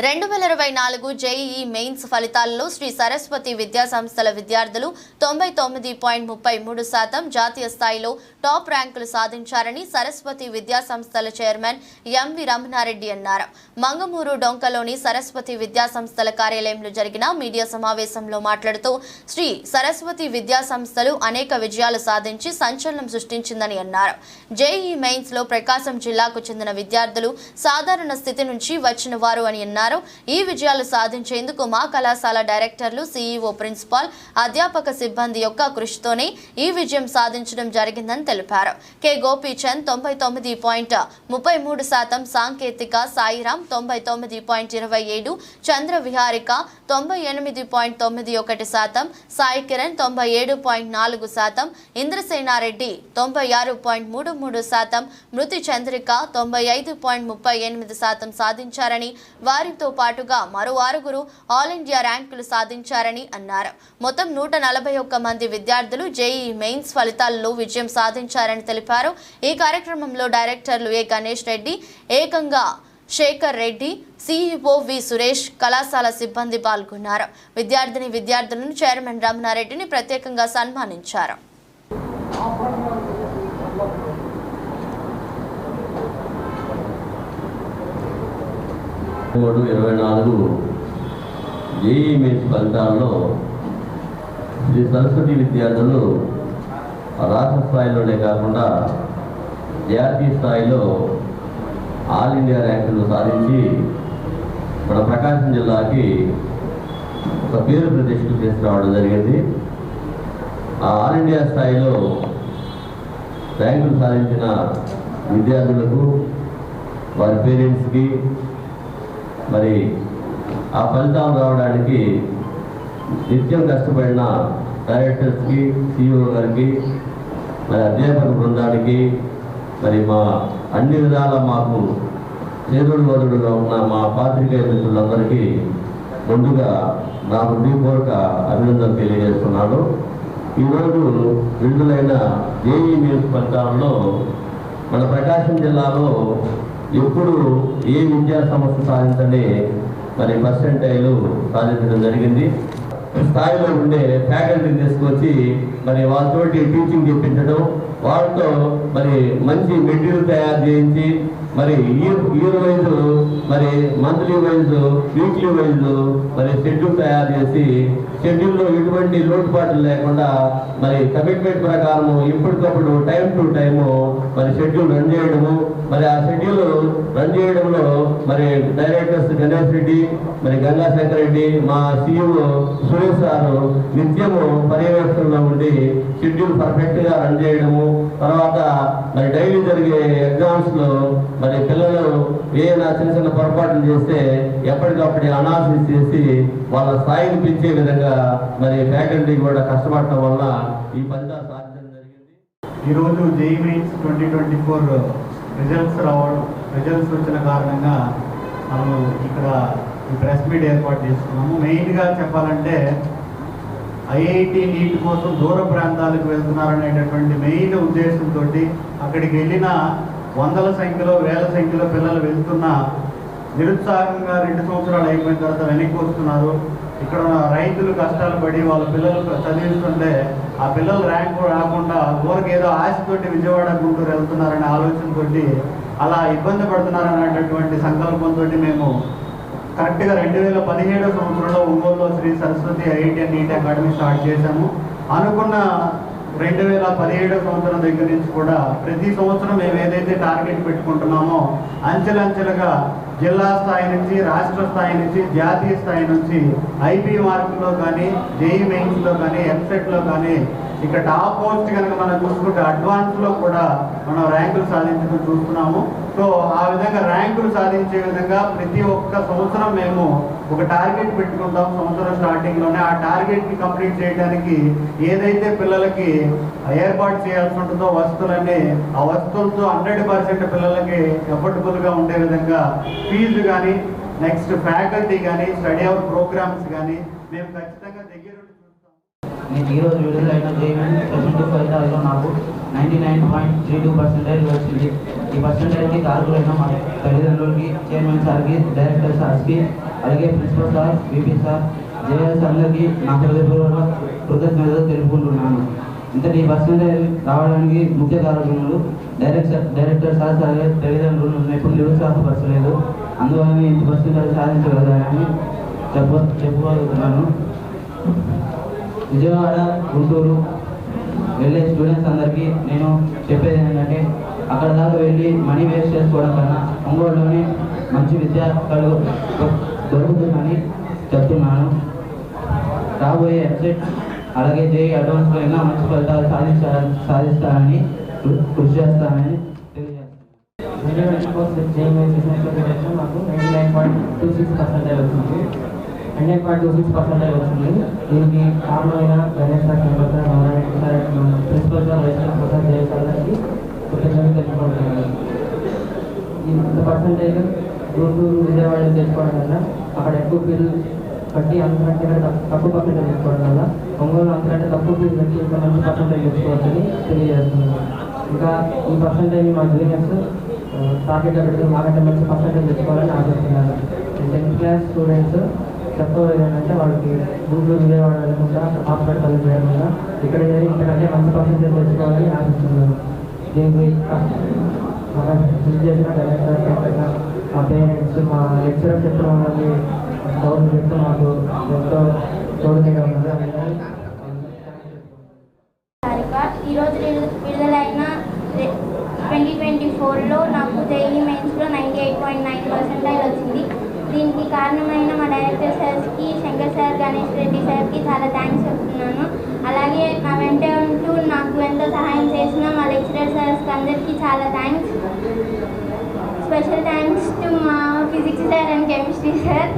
2024 JEE mains ఫలితాల్లో శ్రీ సరస్వతి విద్యా సంస్థల విద్యార్థులు 99.33% జాతీయ స్థాయిలో టాప్ ర్యాంకులు సాధించారని సరస్వతి విద్యా సంస్థల చైర్మన్ ఎంవి రమణారెడ్డి అన్నారు. మంగమూరు డొంకలోని సరస్వతి విద్యా సంస్థల కార్యాలయంలో జరిగిన మీడియా సమావేశంలో మాట్లాడుతూ శ్రీ సరస్వతి విద్యా సంస్థలు అనేక విజయాలు సాధించి సంచలనం సృష్టించిందని అన్నారు. జేఈఈ మెయిన్స్ లో ప్రకాశం జిల్లాకు చెందిన విద్యార్థులు సాధారణ స్థితి నుంచి వచ్చిన వారు అని అన్నారు. ఈ విజయాలు సాధించేందుకు మా కళాశాల డైరెక్టర్లు, సీఈఓ, ప్రిన్సిపాల్, అధ్యాపక సిబ్బంది యొక్క కృషితోనే ఈ విజయం సాధించడం జరిగిందని తెలిపారు. కె గోపీచంద్ 99.33%, సాంకేతిక సాయిరామ్ 99.27%, చంద్ర విహారిక 98.91%, సాయి కిరణ్ 97.4%, ఇంద్రసేనారెడ్డి 96.33%, మృతి చంద్రిక 95.38% సాధించారని, వారితో పాటుగా మరో 6 ఆల్ ఇండియా ర్యాంకులు సాధించారని అన్నారు. మొత్తం 141 మంది విద్యార్థులు జేఈఈ మెయిన్స్ ఫలితాల్లో విజయం సాధించారని తెలిపారు. ఈ కార్యక్రమంలో డైరెక్టర్లు ఏ గణేష్ రెడ్డి, ఏకంగా శేఖర్ రెడ్డి, సీఈఓ వి సురేష్, కళాశాల సిబ్బంది పాల్గొన్నారు. విద్యార్థులను చైర్మన్ రమణారెడ్డిని ప్రత్యేకంగా సన్మానించారు. 24 జేఈఈ మెయిన్స్ ఫలితాల్లో శ్రీ సరస్వతి విద్యార్థులు రాష్ట్ర స్థాయిలోనే కాకుండా జాతీయ స్థాయిలో ఆల్ ఇండియా ర్యాంకులు సాధించి మన ప్రకాశం జిల్లాకి ఒక పేరు ప్రతిష్టలు తీసుకురావడం జరిగింది. ఆ ఆల్ ఇండియా స్థాయిలో ర్యాంకులు సాధించిన విద్యార్థులకు, వారి పేరెంట్స్కి, మరి ఆ ఫలితాలు రావడానికి నిత్యం కష్టపడిన డైరెక్టర్స్కి, సీఈఓ గారికి, మరి అధ్యాపక బృందానికి, మరి మా అన్ని విధాల మాకు చేదుడు వదుడుగా ఉన్న మా పాత్రికేయ మిత్రులందరికీ ముందుగా నా హృదయపూర్వక అభినందనలు తెలియజేస్తున్నాను. ఈరోజు విడుదలైన జేఈఈ మెయిన్స్ ఫలితాల్లో మన ప్రకాశం జిల్లాలో ఎప్పుడు ఏ విద్యా సంస్థ సాధించని మరి పర్సెంటైలు సాధించడం జరిగింది. స్థాయిలో ఉండే ఫ్యాకల్టీని తీసుకొచ్చి మరి వాళ్ళతోటి టీచింగ్ చెప్పించడం, వాళ్ళతో మరి మంచి మెటీరియల్ తయారు చేయించి మరి ఇయర్ వైజ్, మరి మంత్లీ వైజ్, వీక్లీ వైజ్ మరి షెడ్యూల్ తయారు చేసి షెడ్యూల్లో ఎటువంటి లోటుపాట్లు లేకుండా మరి కమిట్మెంట్ ప్రకారం ఎప్పటికప్పుడు టైం టు టైము మరి షెడ్యూల్ రన్ చేయడము, మరి ఆ షెడ్యూల్ రన్ చేయడంలో మరి డైరెక్టర్స్ గణేష్ రెడ్డి, మరి గంగాశంకర్ రెడ్డి, మా సీఈఓ సురేష్ సారు నిత్యము పర్యవేక్షణలో ఉండి షెడ్యూల్ పర్ఫెక్ట్గా రన్ చేయడము, తర్వాత మరి డైలీ జరిగే ఎగ్జామ్స్లో మరి పిల్లలు ఏదైనా చిన్న పొరపాట్లు చేస్తే ఎప్పటికప్పుడు అనాలిసిస్ చేసి వాళ్ళ స్థాయిని పెంచే విధంగా మరి ఫ్యాకల్టీ కూడా కష్టపడటం వల్ల ఈ ఫలితాలు సాధించడం జరిగింది. ఈరోజు జేఈఈ మెయిన్స్ 2024 రిజల్ట్స్ వచ్చిన కారణంగా మనం ఇక్కడ ఈ ప్రెస్ మీట్ ఏర్పాటు చేసుకున్నాము. మెయిన్గా చెప్పాలంటే ఐఐటి నీట్ కోసం దూర ప్రాంతాలకు వెళ్తున్నారనేటటువంటి మెయిన్ ఉద్దేశంతో అక్కడికి వెళ్ళిన వందల సంఖ్యలో, వేల సంఖ్యలో పిల్లలు వెళ్తున్న నిరుత్సాహంగా 2 సంవత్సరాలు అయిపోయిన తర్వాత వెనక్కి వస్తున్నారు. ఇక్కడ రైతులు కష్టాలు పడి వాళ్ళ పిల్లలు చదివిస్తుంటే ఆ పిల్లలు ర్యాంకు రాకుండా ఊరికి ఏదో ఆశతోటి విజయవాడ, గుంటూరు వెళ్తున్నారనే ఆలోచనతోటి అలా ఇబ్బంది పడుతున్నారనేటటువంటి సంకల్పంతో మేము కరెక్ట్గా 2017 సంవత్సరంలో ఒంగోలులో Shri Saraswati IIT and NEET academy start చేశాము. అనుకున్న 2017 సంవత్సరం దగ్గర నుంచి కూడా ప్రతి సంవత్సరం మేము ఏదైతే టార్గెట్ పెట్టుకుంటున్నామో అంచెలంచెలుగా జిల్లా స్థాయి నుంచి, రాష్ట్ర స్థాయి నుంచి, జాతీయ స్థాయి నుంచి ఐపీ మార్కుల్లో కానీ, జేఈఈ మెయిన్స్లో కానీ, ఎంసెట్లో కానీ ఇక టాప్ పోస్ట్ కనుక మనం చూసుకుంటే అడ్వాన్స్లో కూడా మనం ర్యాంకులు సాధించడం చూస్తున్నాము. సో ఆ విధంగా ర్యాంకులు సాధించే విధంగా ప్రతి ఒక్క సంవత్సరం మేము ఒక టార్గెట్ పెట్టుకుంటాం. సంవత్సరం స్టార్టింగ్లోనే ఆ టార్గెట్ని కంప్లీట్ చేయడానికి ఏదైతే పిల్లలకి ఏర్పాటు చేయాల్సి ఉంటుందో వస్తువులన్నీ, ఆ వస్తువులతో 100% పిల్లలకి ఎఫర్టబుల్గా ఉండే విధంగా ఫీజు కానీ, నెక్స్ట్ ఫ్యాకల్టీ కానీ, స్టడీ అవర్ ప్రోగ్రామ్స్ కానీ మేము ఖచ్చితంగా దగ్గర చూస్తాం. నేను ఈరోజు విడుదలైన జేఈఈ ప్రెసెంట్ ఫలితాల్లో నాకు 99.32% వచ్చింది. ఈ పర్సెంటేజ్కి కారణమైన మా తల్లిదండ్రులకి, చైర్మన్ సార్కి, డైరెక్టర్ సార్కి అలాగే principal sir, PP sir, JS అందరికీ నా హృదయపూర్వక కృతజ్ఞతలు తెలుపుకుంటున్నాను. ఇంతటి పర్సెంటేజ్ రావడానికి ముఖ్య కారణములు డైరెక్టర్ సార్ తల్లిదండ్రులు ఎప్పుడు నిరుత్సాహపరచలేదు. అందువల్ల ఇంత పర్సెంటేజ్ సాధించగలగాలని చెప్పగలుగుతున్నాను. విజయవాడ, గుంటూరు వెళ్ళే స్టూడెంట్స్ అందరికీ నేను చెప్పేది ఏంటంటే, అక్కడ దాకా వెళ్ళి మనీ వేస్ట్ చేసుకోవడం కన్నా ఒంగోలులోనే మంచి విద్య దొరుకుతుందని చెప్తున్నాను. రాబోయే ఎగ్జిట్ అలాగే జేఈ అడ్వాన్స్లో ఎన్నో మంచి ఫలితాలు సాధిస్తానని కృషి చేస్తానని తెలియజేస్తాను. మాకు 99.26% వచ్చింది. 99.26% వచ్చింది. దీనికి కారణమైన Ganesh sir, principal sir, vice principal sir, JS సార్కి కృతజ్ఞతలు తెలుపుకుంటున్నాను. ఇంత పర్సంటేజ్ గుంటూరు, విజయవాడ తెచ్చుకోవడం వల్ల అక్కడ ఎక్కువ ఫీజు కట్టి అంతకంటే తక్కువ పర్సెంటేజ్ తెచ్చుకోవడం వల్ల ఒంగోలు అంతకంటే తక్కువ ఫీజు కట్టి ఇంకా మంచి పర్సెంటేజ్ తెచ్చుకోవచ్చని తెలియజేస్తున్నాను. ఇంకా ఈ పర్సెంటేజ్ మా జూనియర్స్ టార్గెట్గా పెట్టి మాకంటే మంచి పర్సెంటేజ్ తెచ్చుకోవాలని ఆశిస్తున్నాను. 10th క్లాస్ స్టూడెంట్స్ చెప్పబోయేది ఏంటంటే, వాళ్ళకి గుంటూరు, విజయవాడ వెళ్ళకుండా హాస్పిటల్ చేయకుండా ఇక్కడ ఇంతకంటే మంచి పర్సెంటేజ్ తెచ్చుకోవాలని ఆశిస్తున్నాను. దీనికి చేసిన డైరెక్టర్, మా పేరెంట్స్, మా లెక్చరర్ చెప్పిన వాళ్ళకి గౌరవం చెప్తూ మాకు ఎంతో తోడుగా ఉన్నది. ఈరోజు విడుదలైన 2024లో నాకు జేఈ మెయిన్స్లో 98.9% వచ్చింది. దీనికి కారణమైన మా డైరెక్టర్ సార్స్కి, శంకర్ సార్, గణేష్ రెడ్డి సార్కి చాలా థ్యాంక్స్ చెప్తున్నాను. అలాగే నా వెంట ఉంటూ నాకు ఎంతో సహాయం చేసిన మా లెక్చరర్ సార్స్కి అందరికీ చాలా థ్యాంక్స్. స్పెషల్ థ్యాంక్స్ టు మా physics sir and chemistry sir.